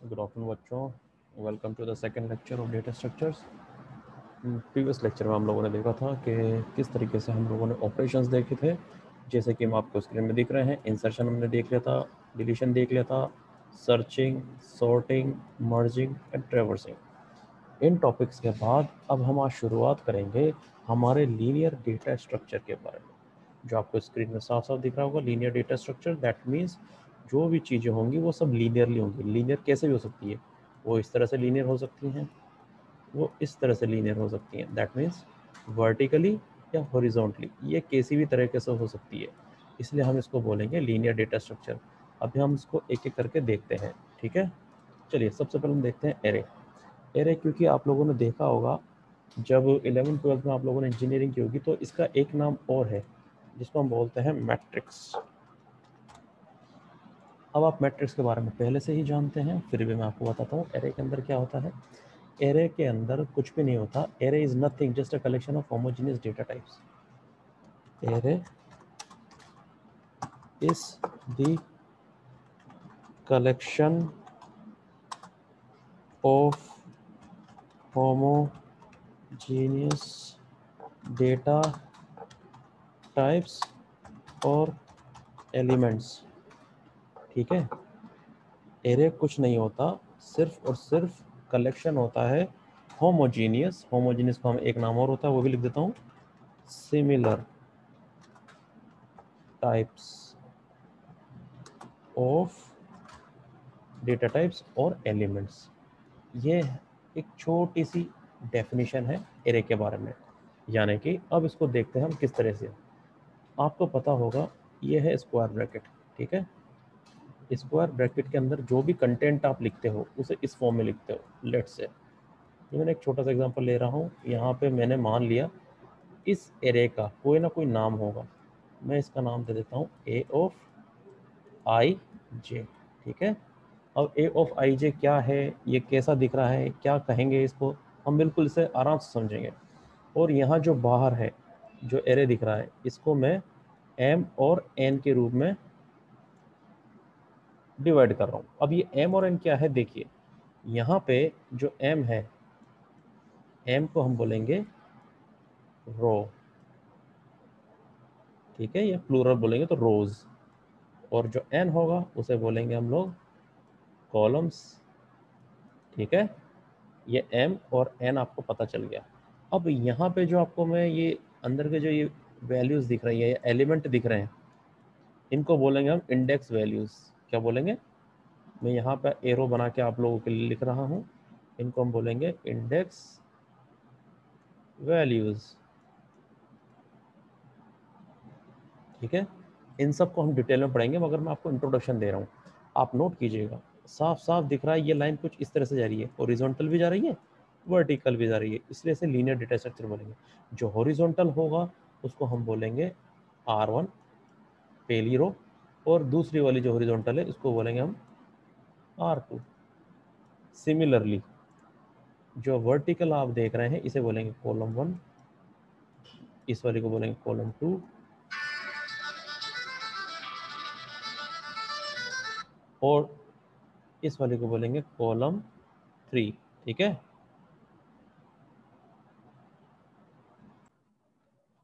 Good afternoon बच्चों, welcome to the second lecture of data structures. Previous lecture में हम लोगों ने देखा था कि किस तरीके से हम लोगों ने ऑपरेशंस देखे थे, जैसे कि हम आपको स्क्रीन में दिख रहे हैं। इंसर्शन हमने देख लिया था, डिलीशन देख लिया था, searching, sorting, merging and traversing. In topics के बाद अब हम आज शुरुआत करेंगे हमारे लीनियर डेटा स्ट्रक्चर के बारे में, जो आपको स्क्रीन में साफ साफ दिख रहा होगा। Linear data structure that means जो भी चीज़ें होंगी वो सब लीनियरली होंगी। लीनियर कैसे भी हो सकती है, वो इस तरह से लीनियर हो सकती हैं, वो इस तरह से लीनियर हो सकती हैं। दैट मीन्स वर्टिकली या हॉरिजॉन्टली, ये किसी भी तरीके से हो सकती है, इसलिए हम इसको बोलेंगे लीनियर डेटा स्ट्रक्चर। अभी हम इसको एक एक करके देखते हैं, ठीक है। चलिए सबसे पहले हम देखते हैं एरे। एरे क्योंकि आप लोगों ने देखा होगा जब 11th-12th में आप लोगों ने इंजीनियरिंग की होगी तो इसका एक नाम और है जिसको हम बोलते हैं मैट्रिक्स। अब आप मैट्रिक्स के बारे में पहले से ही जानते हैं, फिर भी मैं आपको बताता हूँ एरे के अंदर क्या होता है। एरे के अंदर कुछ भी नहीं होता। Array is nothing just a collection of homogeneous data types. Array is the collection of homogeneous data types और एलिमेंट्स, ठीक है। एरे कुछ नहीं होता, सिर्फ और सिर्फ कलेक्शन होता है होमोजीनियस। होमोजीनियस को हम एक नाम और होता है, वो भी लिख देता हूँ, similar types of data types और एलिमेंट्स। ये एक छोटी सी डेफिनेशन है एरे के बारे में। यानी कि अब इसको देखते हैं हम किस तरह से। आपको पता होगा ये है स्क्वायर ब्रैकेट, ठीक है। स्क्वायर ब्रैकेट के अंदर जो भी कंटेंट आप लिखते हो उसे इस फॉर्म में लिखते हो। लेट्स से मैंने एक छोटा सा एग्जांपल ले रहा हूँ। यहाँ पे मैंने मान लिया इस एरे का कोई ना कोई नाम होगा, मैं इसका नाम दे देता हूँ ए ऑफ आई जे, ठीक है। अब ए ऑफ आई जे क्या है, ये कैसा दिख रहा है, क्या कहेंगे इसको, हम बिल्कुल इसे आराम से समझेंगे। और यहाँ जो बाहर है, जो एरे दिख रहा है, इसको मैं एम और एन के रूप में डिवाइड कर रहा हूँ। अब ये एम और एन क्या है, देखिए यहाँ पे जो एम है, एम को हम बोलेंगे रो, ठीक है, ये प्लूरल बोलेंगे तो रोज। और जो एन होगा उसे बोलेंगे हम लोग कॉलम्स, ठीक है। ये एम और एन आपको पता चल गया। अब यहाँ पे जो आपको मैं ये अंदर के जो ये वैल्यूज दिख रही है, ये एलिमेंट दिख रहे हैं, इनको बोलेंगे हम इंडेक्स वैल्यूज। क्या बोलेंगे, मैं यहाँ पे एरो बना के आप लोगों के लिए लिख रहा हूँ, इनको हम बोलेंगे इंडेक्स वैल्यूज, ठीक है। इन सब को हम डिटेल में पढ़ेंगे, मगर मैं आपको इंट्रोडक्शन दे रहा हूँ, आप नोट कीजिएगा। साफ साफ दिख रहा है ये लाइन कुछ इस तरह से जा रही है, हॉरिजॉन्टल भी जा रही है, वर्टिकल भी जा रही है, इसलिए से लीनियर डेटा स्ट्रक्चर बोलेंगे। जो हॉरिजॉन्टल होगा उसको हम बोलेंगे R1 पहली रो, और दूसरी वाली जो हॉरिजॉन्टल है उसको बोलेंगे हम R2। सिमिलरली जो वर्टिकल आप देख रहे हैं इसे बोलेंगे कॉलम 1, इस वाली को बोलेंगे कॉलम 2, और इस वाले को बोलेंगे कॉलम 3, ठीक है।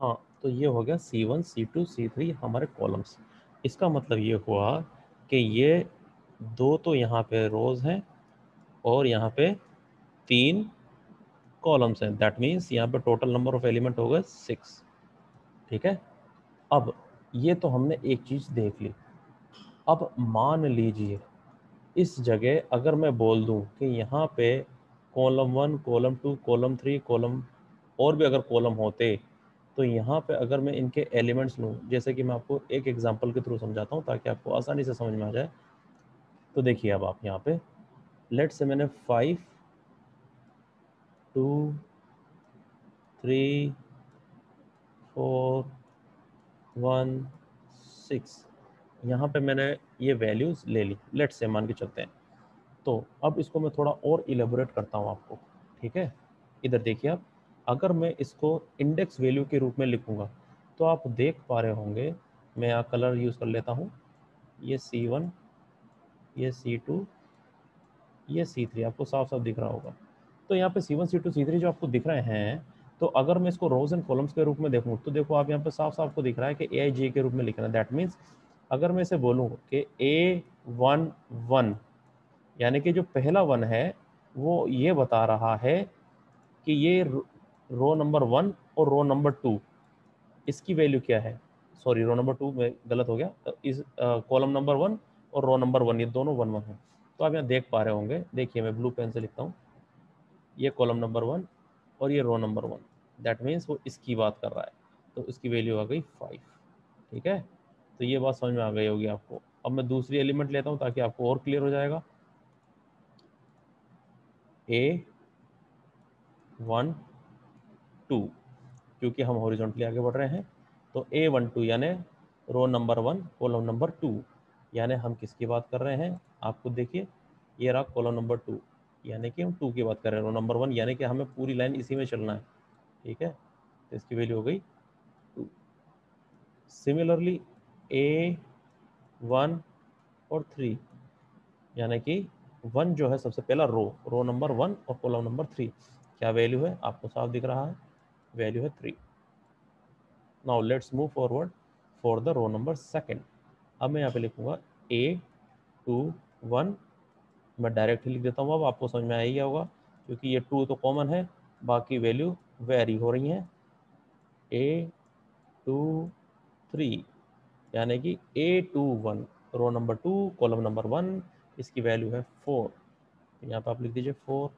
हाँ, तो ये हो गया C1 C2 C3 हमारे कॉलम्स। इसका मतलब ये हुआ कि ये दो तो यहाँ पे रोज हैं और यहाँ पे 3 कॉलम्स हैं। दैट मीन्स यहाँ पे टोटल नंबर ऑफ एलिमेंट हो गए 6, ठीक है। अब ये तो हमने एक चीज़ देख ली। अब मान लीजिए इस जगह अगर मैं बोल दूं कि यहाँ पे कॉलम 1 कॉलम 2 कॉलम 3 कॉलम और भी अगर कॉलम होते, तो यहाँ पे अगर मैं इनके एलिमेंट्स लूँ, जैसे कि मैं आपको एक एग्जांपल के थ्रू समझाता हूँ ताकि आपको आसानी से समझ में आ जाए। तो देखिए अब आप यहाँ पे लेट से मैंने 5 2 3 4 1 6 यहाँ पे मैंने ये वैल्यूज़ ले ली, लेट से मान के चलते हैं। तो अब इसको मैं थोड़ा और इलेबोरेट करता हूँ आपको, ठीक है। इधर देखिए आप, अगर मैं इसको इंडेक्स वैल्यू के रूप में लिखूंगा तो आप देख पा रहे होंगे, मैं यहाँ कलर यूज़ कर लेता हूँ, ये C1, ये C2, ये C3 आपको साफ साफ दिख रहा होगा। तो यहाँ पे C1 C2 C3 जो आपको दिख रहे हैं, तो अगर मैं इसको रोज एंड कॉलम्स के रूप में देखूँ तो देखो आप यहाँ पे साफ साफ आपको दिख रहा है कि AIJ के रूप में लिखना है। दैट मीन्स अगर मैं इसे बोलूँ कि A11 यानी कि जो पहला 1 है वो ये बता रहा है कि ये रो नंबर 1 और रो नंबर 2 इसकी वैल्यू क्या है। सॉरी, रो नंबर 2 में गलत हो गया, इस कॉलम नंबर 1 और रो नंबर 1 ये दोनों 1 1 है। तो आप यहाँ देख पा रहे होंगे, देखिए मैं ब्लू पेन से लिखता हूँ, ये कॉलम नंबर 1 और ये रो नंबर 1। दैट मीन्स वो इसकी बात कर रहा है, तो इसकी वैल्यू आ गई 5। ठीक है, तो ये बात समझ में आ गई होगी आपको। अब मैं दूसरी एलिमेंट लेता हूँ ताकि आपको और क्लियर हो जाएगा। A12 क्योंकि हम हॉरिजॉन्टली आगे बढ़ रहे हैं, तो A12 यानी रो नंबर 1 कॉलम नंबर 2, यानी हम किसकी बात कर रहे हैं, आपको देखिए ये रहा कॉलम नंबर 2, यानी कि हम 2 की बात कर रहे हैं। रो नंबर 1 यानी कि हमें पूरी लाइन इसी में चलना है। ठीक है, तो इसकी वैल्यू हो गई 2। सिमिलरली A1 और 3 यानी कि 1 जो है सबसे पहला रो नंबर 1 और कॉलम नंबर 3, क्या वैल्यू है आपको साफ दिख रहा है, वैल्यू है 3। Now let's move forward for the row number 2। अब मैं यहाँ पे लिखूंगा A21, मैं डायरेक्ट ही लिख देता हूँ, अब आपको समझ में आ ही गया होगा क्योंकि ये 2 तो कॉमन है, बाकी वैल्यू वेरी हो रही हैं। A23 यानी कि A21 रो नंबर 2 कॉलम नंबर 1, इसकी वैल्यू है 4। यहाँ पे आप लिख दीजिए 4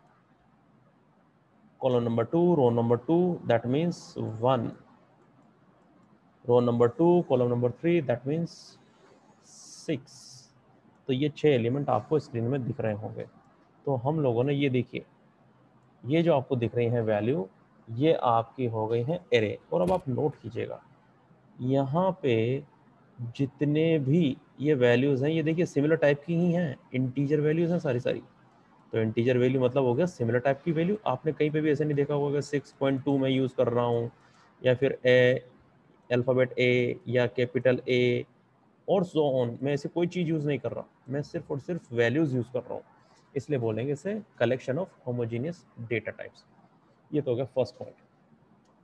column number 2 row number 2, that means 1, row number 2 column number 3, that means 6। तो ये 6 एलिमेंट आपको स्क्रीन में दिख रहे होंगे। तो हम लोगों ने ये देखिए, ये जो आपको दिख रही है वैल्यू, ये आपकी हो गई है एरे। और अब आप नोट कीजिएगा, यहाँ पे जितने भी ये वैल्यूज़ हैं, ये देखिए सिमिलर टाइप की ही हैं, इंटीजर वैल्यूज़ हैं सारी सारी। तो इंटीजर वैल्यू मतलब हो गया सिमिलर टाइप की वैल्यू। आपने कहीं पे भी ऐसे नहीं देखा होगा कि 6.2 मैं यूज़ कर रहा हूँ या फिर अल्फ़ाबेट ए या कैपिटल ए और सो ऑन, मैं ऐसे कोई चीज़ यूज़ नहीं कर रहा, मैं सिर्फ और सिर्फ वैल्यूज़ यूज़ कर रहा हूँ। इसलिए बोलेंगे इसे collection of homogeneous data types. ये तो हो गया फर्स्ट पॉइंट।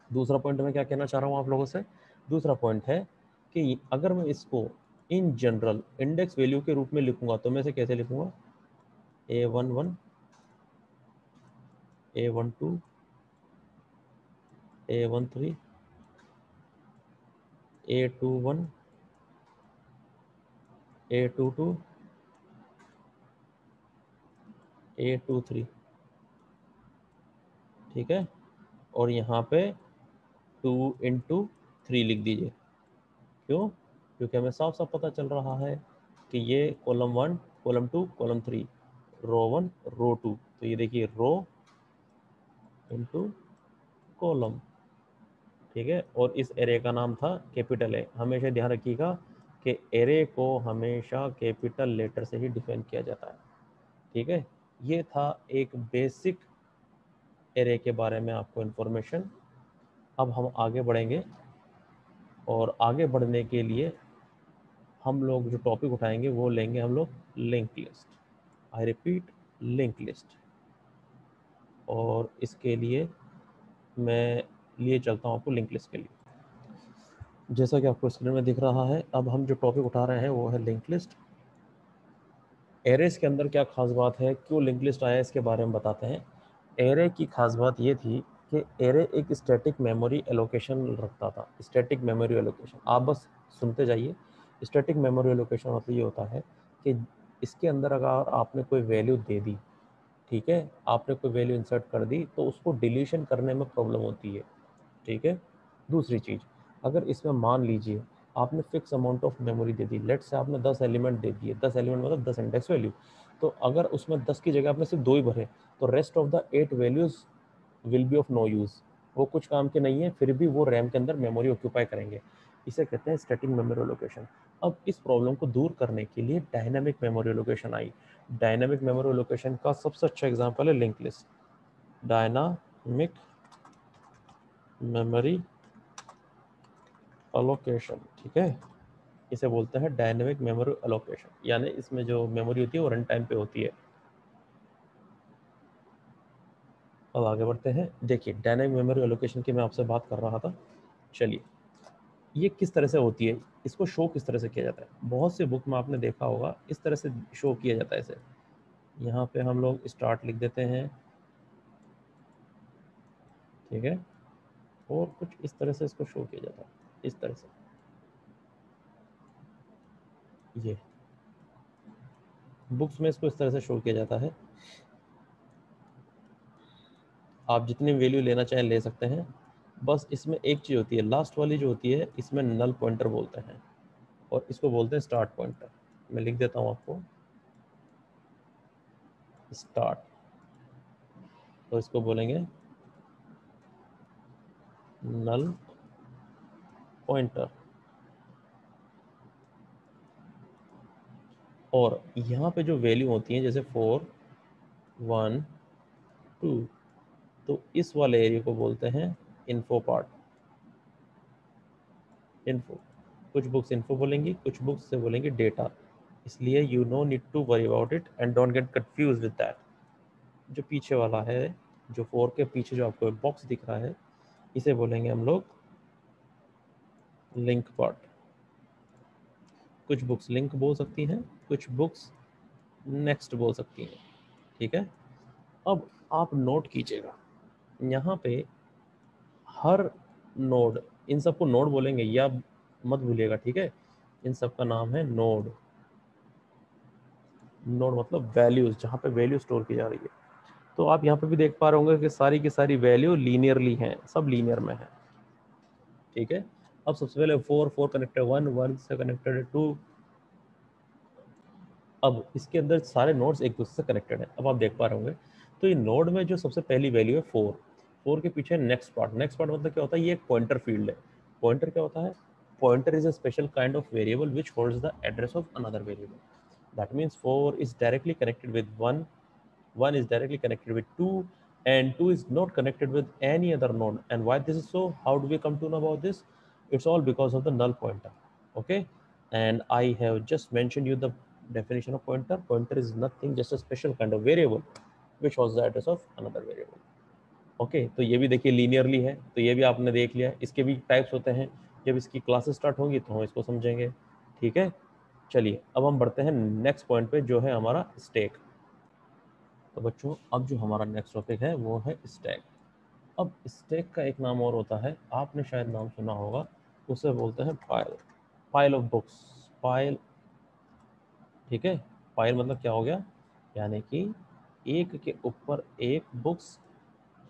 दूसरा पॉइंट मैं क्या कहना चाह रहा हूँ आप लोगों से, दूसरा पॉइंट है कि अगर मैं इसको इन जनरल इंडेक्स वैल्यू के रूप में लिखूंगा तो मैं इसे कैसे लिखूंगा, A11 A12 A13 A21 A22 A23। ठीक है, और यहाँ पे 2 × 3 लिख दीजिए। क्यों, क्योंकि हमें साफ साफ पता चल रहा है कि ये कॉलम 1 कॉलम 2 कॉलम 3, रो 1 रो 2, तो ये देखिए रो इंटू कॉलम। ठीक है, और इस एरे का नाम था कैपिटल ए। हमेशा ध्यान रखिएगा कि एरे को हमेशा कैपिटल लेटर से ही डिफाइन किया जाता है। ठीक है, ये था एक बेसिक एरे के बारे में आपको इन्फॉर्मेशन। अब हम आगे बढ़ेंगे और आगे बढ़ने के लिए हम लोग जो टॉपिक उठाएंगे वो लेंगे हम लोग link list. I repeat, link list. और इसके लिए मैं लिए चलता हूँ आपको लिंक लिस्ट के लिए। जैसा कि आपको स्क्रीन में दिख रहा है, अब हम जो टॉपिक उठा रहे हैं वो है लिंक लिस्ट। एरेस के अंदर क्या खास बात है, क्यों लिंक लिस्ट आया, इसके बारे में बताते हैं। एरे की खास बात ये थी कि एरे एक स्टैटिक मेमोरी एलोकेशन रखता था। स्टैटिक मेमोरी एलोकेशन आप बस सुनते जाइए। स्टैटिक मेमोरी एलोकेशन मतलब ये होता है कि इसके अंदर अगर आपने कोई वैल्यू दे दी, ठीक है, आपने कोई वैल्यू इंसर्ट कर दी, तो उसको डिलीशन करने में प्रॉब्लम होती है। ठीक है, दूसरी चीज़, अगर इसमें मान लीजिए आपने फिक्स अमाउंट ऑफ मेमोरी दे दी, लेट से आपने 10 एलिमेंट दे दिए, 10 एलिमेंट मतलब 10 इंडेक्स वैल्यू, तो अगर उसमें 10 की जगह आपने सिर्फ 2 ही भरे, तो rest of the 8 values will be of no use. वो कुछ काम के नहीं है, फिर भी वो रैम के अंदर मेमोरी ऑक्यूपाई करेंगे। इसे कहते हैं स्टैटिक मेमोरी एलोकेशन। अब इस प्रॉब्लम को दूर करने के लिए डायनामिक मेमोरी एलोकेशन आई। डायनामिक मेमोरी एलोकेशन का सबसे अच्छा एग्जांपल है link list. Dynamic memory allocation, ठीक है, इसे बोलते हैं डायनेमिक मेमोरी एलोकेशन, यानी इसमें जो मेमोरी होती है वो रन टाइम पे होती है। अब आगे बढ़ते हैं। देखिए डायनेमिक मेमोरी एलोकेशन की मैं आपसे बात कर रहा था। चलिए ये किस तरह से होती है, इसको शो किस तरह से किया जाता है। बहुत से बुक में आपने देखा होगा इस तरह से शो किया जाता है। इसे यहाँ पे हम लोग स्टार्ट लिख देते हैं, ठीक है, और कुछ इस तरह से इसको शो किया जाता है, इस तरह से। ये बुक्स में इसको इस तरह से शो किया जाता है। आप जितनी वैल्यू लेना चाहें ले सकते हैं। बस इसमें एक चीज़ होती है, लास्ट वाली जो होती है इसमें नल पॉइंटर बोलते हैं और इसको बोलते हैं स्टार्ट पॉइंटर। मैं लिख देता हूँ आपको, स्टार्ट, तो इसको बोलेंगे नल पॉइंटर। और यहाँ पे जो वैल्यू होती हैं जैसे 4, 1, 2, तो इस वाले एरिया को बोलते हैं इन्फो पार्ट। इन्फो, कुछ बुक्स इन्फो बोलेंगी, कुछ बुक्स से बोलेंगे डेटा। इसलिए you no need to worry about it and don't get confuse with that. जो पीछे वाला है, जो 4 के पीछे जो आपको बॉक्स दिख रहा है, इसे बोलेंगे हम लोग लिंक पार्ट। कुछ बुक्स लिंक बोल सकती हैं, कुछ बुक्स नेक्स्ट बोल सकती हैं, ठीक है। अब आप नोट कीजिएगा यहाँ पे हर नोड, इन सबको नोड बोलेंगे या मत भूलिएगा, ठीक है। इन सब का नाम है नोड। नोड मतलब वैल्यूज, जहाँ पे वैल्यू स्टोर की जा रही है। तो आप यहाँ पे भी देख पा रहे होंगे कि सारी की सारी वैल्यू लीनियरली हैं, सब लीनियर में है, ठीक है। अब सबसे पहले 4 कनेक्टेड 1, 1 से कनेक्टेड 2। अब इसके अंदर सारे नोड्स एक दूसरे से कनेक्टेड हैं। अब आप देख पा रहे होंगे, तो ये नोड में जो सबसे पहली वैल्यू है 4, 4 के पीछे नेक्स्ट पार्ट। नेक्स्ट पार्ट मतलब क्या होता है, ये एक पॉइंटर फील्ड है। पॉइंटर क्या होता है, pointer is a special kind of variable which holds the address of another variable. That means 4 is directly connected with 1, 1 is directly connected with 2, and 2 is not connected with any other node. And why this is so, how do we come to know about this? It's all because of the null pointer. Okay, and I have just mentioned you the definition of pointer. Pointer is nothing, just a special kind of variable which holds the address of another variable. Okay तो ये भी देखिए linearly है, तो ये भी आपने देख लिया। इसके भी टाइप्स होते हैं, जब इसकी क्लासेस स्टार्ट होंगी तो हम इसको समझेंगे, ठीक है। चलिए अब हम बढ़ते हैं नेक्स्ट पॉइंट पे, जो है हमारा स्टैक। तो बच्चों अब जो हमारा नेक्स्ट टॉपिक है वो है स्टैक। अब स्टैक का एक नाम और होता है, आपने शायद नाम सुना होगा, उसे बोलते हैं pile. Pile of books, pile, ठीक है। पाइल मतलब क्या हो गया, यानी कि एक के ऊपर एक बुक्स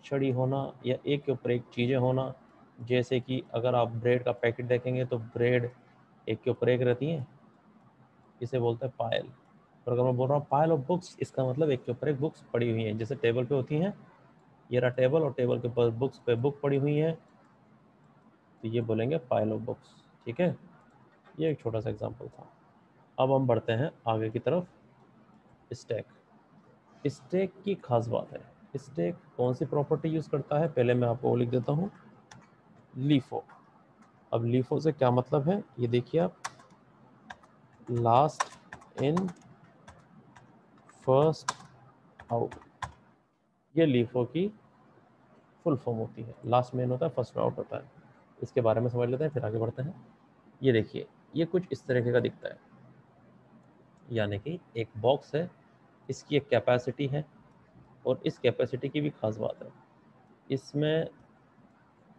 चढ़ी होना या एक के ऊपर एक चीज़ें होना। जैसे कि अगर आप ब्रेड का पैकेट देखेंगे तो ब्रेड एक के ऊपर एक रहती हैं, इसे बोलते हैं पायल। और अगर मैं बोल रहा हूँ पायल ऑफ बुक्स, इसका मतलब एक के ऊपर एक बुक्स पड़ी हुई हैं, जैसे टेबल पे होती हैं, ये रहा टेबल और टेबल के ऊपर बुक्स पे बुक पड़ी हुई है, तो ये बोलेंगे पाइल ऑफ बुक्स, ठीक है। ये एक छोटा सा एग्जांपल था। अब हम बढ़ते हैं आगे की तरफ। स्टैक, स्टैक की खास बात है, स्टैक कौन सी प्रॉपर्टी यूज़ करता है, पहले मैं आपको वो लिख देता हूँ, लीफो। अब लीफो से क्या मतलब है, ये देखिए आप, लास्ट इन फर्स्ट आउट, ये लीफो की फुल फॉर्म होती है। लास्ट में इन होता है, फर्स्ट में आउट होता है। इसके बारे में समझ लेते हैं फिर आगे बढ़ते हैं। ये देखिए ये कुछ इस तरीके का दिखता है, यानी कि एक बॉक्स है, इसकी एक कैपेसिटी है, और इस कैपेसिटी की भी खास बात है, इसमें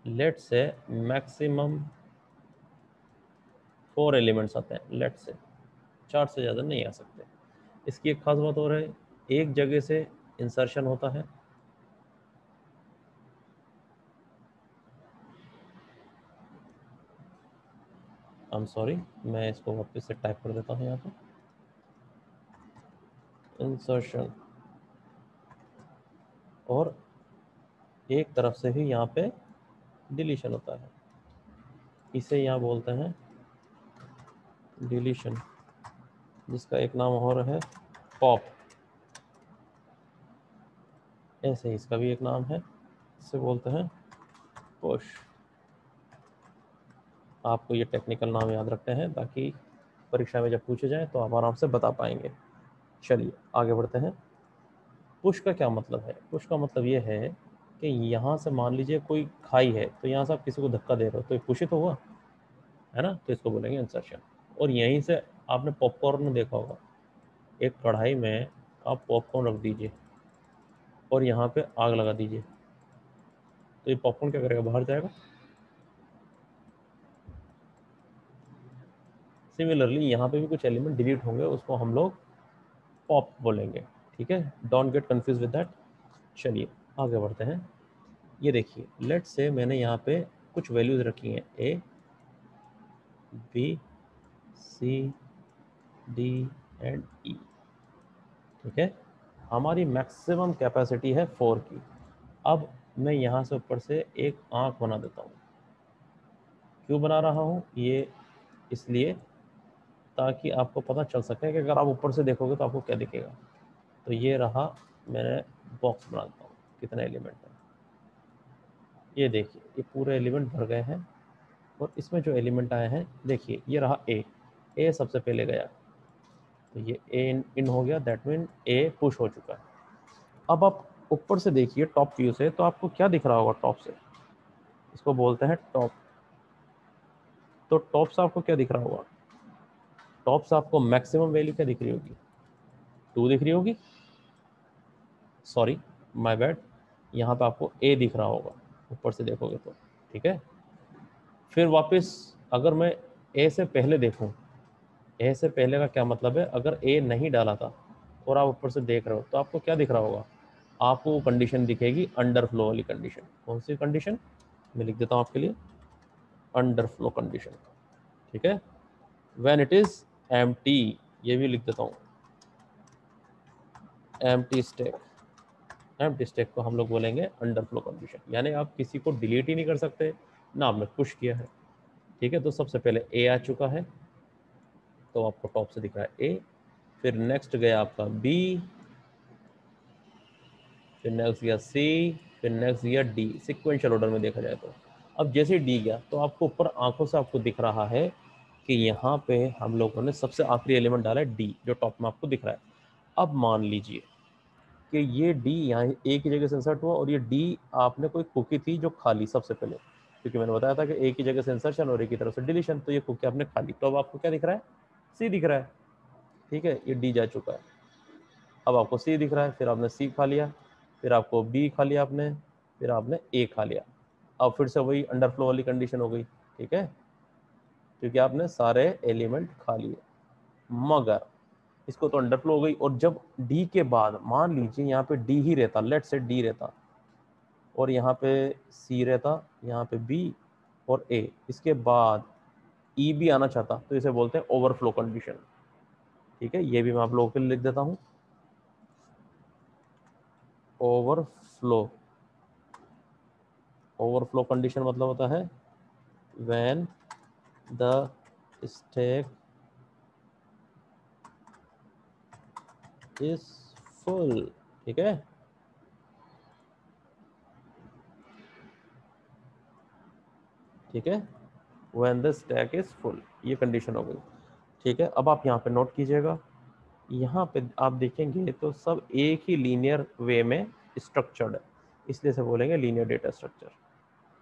लेट से मैक्सिमम 4 एलिमेंट्स आते हैं, लेट से 4 से ज़्यादा नहीं आ सकते। इसकी एक खास बात और है, एक जगह से इंसर्शन होता है, आई एम सॉरी, मैं इसको वापस से टाइप कर देता हूँ यहाँ पर, इंसर्शन, और एक तरफ से ही यहाँ पे डिलीशन होता है, इसे यहाँ बोलते हैं डिलीशन, जिसका एक नाम और है पॉप। ऐसे ही इसका भी एक नाम है, इसे बोलते हैं पुश। आपको ये टेक्निकल नाम याद रखते हैं ताकि परीक्षा में जब पूछे जाए तो आप आराम से बता पाएंगे। चलिए आगे बढ़ते हैं। पुश का क्या मतलब है, पुश का मतलब ये है कि यहाँ से मान लीजिए कोई खाई है, तो यहाँ से आप किसी को धक्का दे रहे हो तो ये पुश ही तो हुआ है ना, तो इसको बोलेंगे इंसर्शन। और यहीं से आपने पॉपकॉर्न देखा होगा, एक कढ़ाई में आप पॉपकॉर्न रख दीजिए और यहाँ पे आग लगा दीजिए, तो ये पॉपकॉर्न क्या करेगा, बाहर जाएगा। सिमिलरली यहाँ पे भी कुछ एलिमेंट डिलीट होंगे, उसको हम लोग पॉप बोलेंगे, ठीक है, don't get confuse with that. चलिए आगे बढ़ते हैं। ये देखिए, लेट से मैंने यहाँ पे कुछ वैल्यूज रखी हैं, a b c d and e, ठीक है। हमारी मैक्सिमम कैपेसिटी है 4 की। अब मैं यहाँ से ऊपर से एक आँख बना देता हूँ। क्यों बना रहा हूँ ये, इसलिए ताकि आपको पता चल सके कि अगर आप ऊपर से देखोगे तो आपको क्या दिखेगा। तो ये रहा, मैंने बॉक्स बना देता हूँ, कितने एलिमेंट हैं ये देखिए, ये पूरे एलिमेंट भर गए हैं। और इसमें जो एलिमेंट आए हैं देखिए, ये रहा ए सबसे पहले गया, तो ये ए इन हो गया, दैट मीन ए पुश हो चुका है। अब आप ऊपर से देखिए टॉप व्यू से, तो आपको क्या दिख रहा होगा टॉप से, इसको बोलते हैं टॉप। तो टॉप से आपको क्या दिख रहा होगा, टॉप से आपको मैक्सिमम वैल्यू क्या दिख रही होगी, 2 दिख रही होगी, सॉरी माय बैड, यहाँ पे आपको ए दिख रहा होगा ऊपर से देखोगे तो, ठीक है। फिर वापस अगर मैं ए से पहले देखूँ, ए से पहले का क्या मतलब है, अगर ए नहीं डाला था और आप ऊपर से देख रहे हो तो आपको क्या दिख रहा होगा, आपको वो कंडीशन दिखेगी अंडर फ्लो वाली कंडीशन। कौन सी कंडीशन, मैं लिख देता हूँ आपके लिए, अंडर फ्लो कंडीशन, ठीक है। व्हेन इट इज एम्प्टी, ये भी लिख देता हूँ, एम्प्टी स्टैक, एम्प्टी स्टैक को हम लोग बोलेंगे अंडर फ्लो कंडीशन। यानी आप किसी को डिलीट ही नहीं कर सकते, ना आपने पुश किया है, ठीक है। तो सबसे पहले ए आ चुका है, तो आपको टॉप से दिख रहा है ए, फिर नेक्स्ट गया आपका बी, फिर नेक्स्ट गया सी, फिर नेक्स्ट गया डी, सिक्वेंशियल ऑर्डर में देखा जाए तो। अब जैसे डी गया तो आपको ऊपर आंखों से आपको दिख रहा है कि यहाँ पे हम लोगों ने सबसे आखिरी एलिमेंट डाला है डी, जो टॉप में आपको दिख रहा है। अब मान लीजिए कि ये डी यहाँ ए की जगह से इंसर्ट हुआ, और ये डी आपने कोई कुकी थी जो खा ली सबसे पहले, क्योंकि मैंने बताया था कि ए की जगह से इंसर्शन और ए की तरफ से डिलीशन, तो ये कुकी आपने खा ली, तो अब आपको क्या दिख रहा है, सी दिख रहा है, ठीक है। ये डी जा चुका है, अब आपको सी दिख रहा है, फिर आपने सी खा लिया, फिर आपको बी खा लिया आपने, फिर आपने ए खा लिया। अब फिर से वही अंडरफ्लो वाली कंडीशन हो गई, ठीक है, क्योंकि आपने सारे एलिमेंट खा लिए। मगर इसको तो अंडरफ्लो हो गई, और जब डी के बाद मान लीजिए यहाँ पे डी ही रहता, लेट से डी रहता, और यहाँ पे सी रहता, यहाँ पे बी और ए, इसके बाद ई भी आना चाहता, तो इसे बोलते हैं ओवरफ्लो कंडीशन, ठीक है। ये भी मैं आप लोगों के लिए लिख देता हूँ, ओवरफ्लो। ओवरफ्लो कंडीशन मतलब होता है when the stack is full, ठीक है। ठीक है, when the stack is full, ये कंडीशन हो गई, ठीक है। अब आप यहाँ पे नोट कीजिएगा, यहाँ पे आप देखेंगे तो सब एक ही लीनियर वे में स्ट्रक्चर्ड है, इसलिए से बोलेंगे लीनियर डेटा स्ट्रक्चर,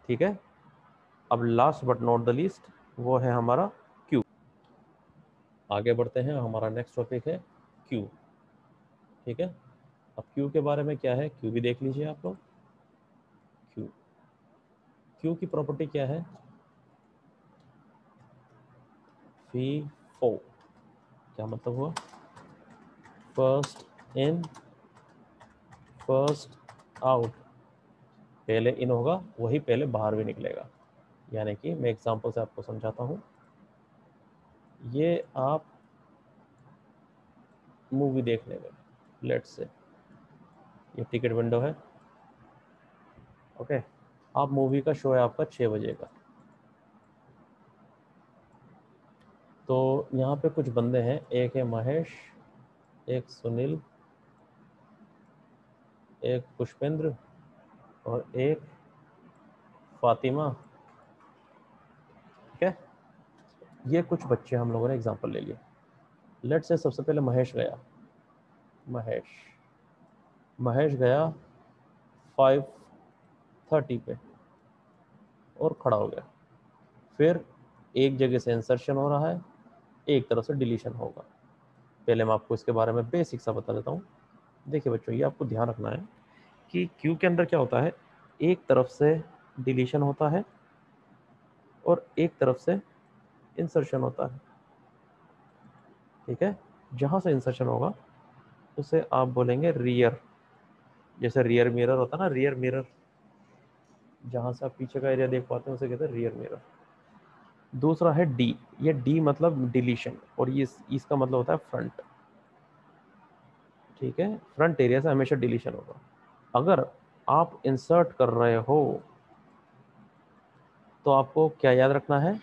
ठीक है। अब last but not the least, वो है हमारा क्यू। आगे बढ़ते हैं, हमारा नेक्स्ट टॉपिक है क्यू, ठीक है। अब क्यू के बारे में क्या है, क्यू भी देख लीजिए आप लोग। क्यू, क्यू की प्रॉपर्टी क्या है, फीफो, क्या मतलब हुआ, फर्स्ट इन फर्स्ट आउट, पहले इन होगा वही पहले बाहर भी निकलेगा। यानी कि मैं एग्जांपल से आपको समझाता हूँ, ये आप मूवी देखने गए, लेट्स से ये टिकट विंडो है, ओके। आप मूवी का शो है आपका 6 बजे का, तो यहाँ पे कुछ बंदे हैं, एक है महेश, एक सुनील, एक पुष्पेंद्र और एक फातिमा, ठीक है। ये कुछ बच्चे हम लोगों ने एग्जांपल ले लिए। लेट्स से सबसे पहले महेश गया, महेश गया 5 30 पे और खड़ा हो गया। फिर एक जगह से इंसर्शन हो रहा है, एक तरफ से डिलीशन होगा। पहले मैं आपको इसके बारे में बेसिक सा बता देता हूँ। देखिए बच्चों, ये आपको ध्यान रखना है कि क्यू के अंदर क्या होता है, एक तरफ से डिलीशन होता है और एक तरफ से इंसर्शन होता है। ठीक है, जहाँ से इंसर्शन होगा उसे आप बोलेंगे रियर। जैसे रियर मिरर होता है ना, रियर मिरर, जहाँ से आप पीछे का एरिया देख पाते हैं उसे कहते हैं रियर मिरर। दूसरा है डी, ये डी मतलब डिलीशन, और ये इसका मतलब होता है फ्रंट। ठीक है, फ्रंट एरिया से हमेशा डिलीशन होगा। अगर आप इंसर्ट कर रहे हो तो आपको क्या याद रखना है,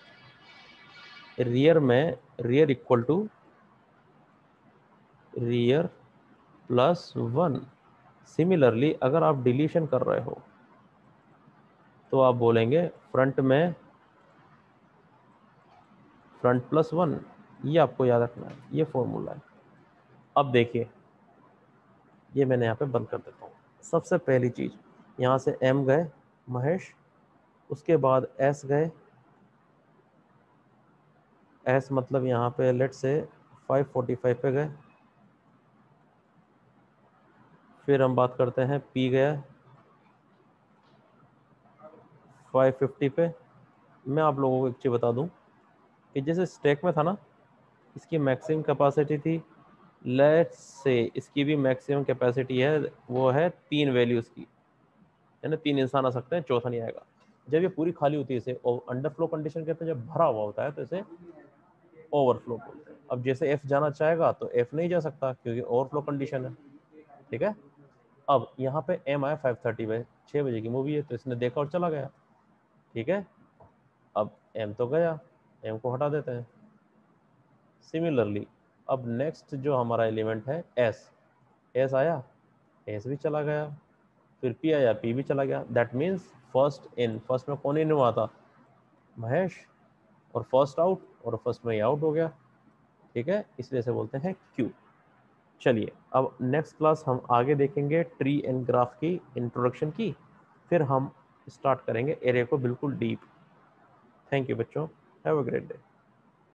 रियर में rear equal to rear plus 1। Similarly अगर आप डिलीशन कर रहे हो तो आप बोलेंगे फ्रंट में फ्रंट प्लस 1। ये आपको याद रखना है, ये फॉर्मूला है। अब देखिए, ये मैंने यहाँ पे बंद कर देता हूँ। सबसे पहली चीज़, यहाँ से एम गए महेश, उसके बाद एस गए, एस मतलब यहाँ पे लेट से 545 पे गए। फिर हम बात करते हैं पी गया 550 पे। मैं आप लोगों को एक चीज़ बता दूं कि जैसे स्टैक में था ना, इसकी मैक्सिमम कैपेसिटी थी, लेट्स से इसकी भी मैक्सिमम कैपेसिटी है, वो है 3 वैल्यूज़ की, है ना। 3 इंसान आ सकते हैं, चौथा नहीं आएगा। जब ये पूरी खाली होती है इसे अंडरफ्लो कंडीशन कहते हैं। जब भरा हुआ होता है तो इसे ओवरफ्लो बोलते हैं। अब जैसे एफ जाना चाहेगा तो एफ नहीं जा सकता क्योंकि ओवरफ्लो कंडीशन है। ठीक है, अब यहाँ पे एम आया 5:30 पे, 6 बजे की मूवी है तो इसने देखा और चला गया। ठीक है, अब एम तो गया, एम को हटा देते हैं। सिमिलरली अब नेक्स्ट जो हमारा एलिमेंट है एस, एस आया, एस भी चला गया, फिर पी आया, पी भी चला गया। That means first in, first में कौन इन हुआ था, महेश, और फर्स्ट आउट, और फर्स्ट में ही आउट हो गया। ठीक है, इसलिए से बोलते हैं क्यू। चलिए अब नेक्स्ट क्लास हम आगे देखेंगे ट्री एंड ग्राफ की इंट्रोडक्शन की, फिर हम स्टार्ट करेंगे एरे को बिल्कुल डीप। थैंक यू बच्चों, हैव अ ग्रेट डे।